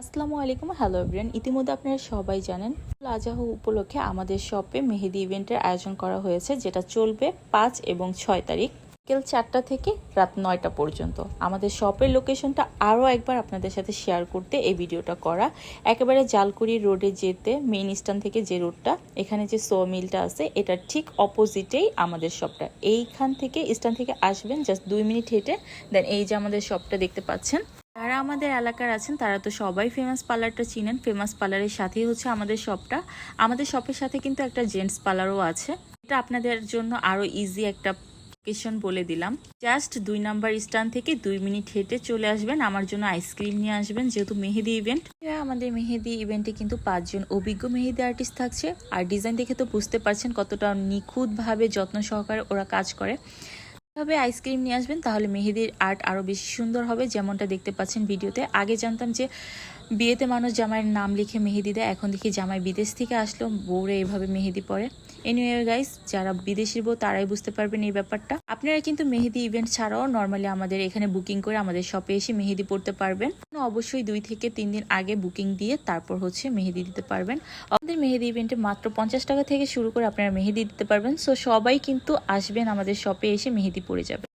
আসসালামু আলাইকুম, hello everyone. ইতিমধ্যে আপনারা সবাই জানেন আজহা উপলক্ষে আমাদের শপে মেহেদি ইভেন্টের আয়োজন করা হয়েছে, যেটা চলবে 5 এবং 6 তারিখ বিকেল 4টা থেকে রাত 9টা পর্যন্ত। আমাদের শপের লোকেশনটা আরও একবার আপনাদের সাথে শেয়ার করতে এই ভিডিওটা করা। একেবারে জালকুড়ি রোডে যেতে মেইন স্ট্যান্ড থেকে যে রোডটা, এখানে যে সো মিলটা আছে এটার ঠিক অপোজিটেই আমাদের শপটা। এইখান থেকে স্ট্যান্ড থেকে আসবেন জাস্ট 2 মিনিট হেঁটে, দেন এই যে আমাদের শপটা দেখতে পাচ্ছেন। যারা আমাদের এলাকার আছেন তারা তো সবাই ফেমাস পার্লারটা চিনেন। ফেমাস পার্লারের সাথেই হচ্ছে আমাদের শপটা। আমাদের শপের সাথে কিন্তু একটা জেন্টস পার্লারও আছে। এটা আপনাদের জন্য আরও ইজি একটা লোকেশন বলে দিলাম। জাস্ট 2 নাম্বার স্ট্যান্ড থেকে 2 মিনিট হেঁটে চলে আসবেন। আমার জন্য আইসক্রিম নিয়ে আসবেন, যেহেতু মেহেদি ইভেন্ট। আমাদের মেহেদি ইভেন্টে কিন্তু 5 জন অভিজ্ঞ মেহেদি আর্টিস্ট থাকছে। আর ডিজাইন দেখে তো বুঝতে পারছেন কতটা নিখুঁতভাবে যত্ন সহকারে ওরা কাজ করে। তবে আইসক্রিম নিয়ে আসবেন, তাহলে মেহেদির আর্ট আরও বেশি সুন্দর হবে। যেমনটা দেখতে পাচ্ছেন ভিডিওতে। আগে জানতাম যে বিয়েতে মানুষ জামাইয়ের নাম লিখে মেহেদি দেয়, এখন দেখি জামাই বিদেশ থেকে আসলেও বউরে এভাবে মেহেদি পরে। এনিওয়ে গাইস, যারা বিদেশির বউ তারাই বুঝতে পারবেন এই ব্যাপারটা। আপনারা কিন্তু মেহেদি ইভেন্ট ছাড়াও নর্মালি আমাদের এখানে বুকিং করে আমাদের শপে এসে মেহেদি পড়তে পারবেন। অবশ্যই 2 থেকে 3 দিন আগে বুকিং দিয়ে তারপর হচ্ছে মেহেদি দিতে পারবেন। আমাদের মেহেদি ইভেন্টে মাত্র 50 টাকা থেকে শুরু করে আপনারা মেহেদি দিতে পারবেন। সো সবাই কিন্তু আসবেন, আমাদের শপে এসে মেহেদি পড়ে যাবে।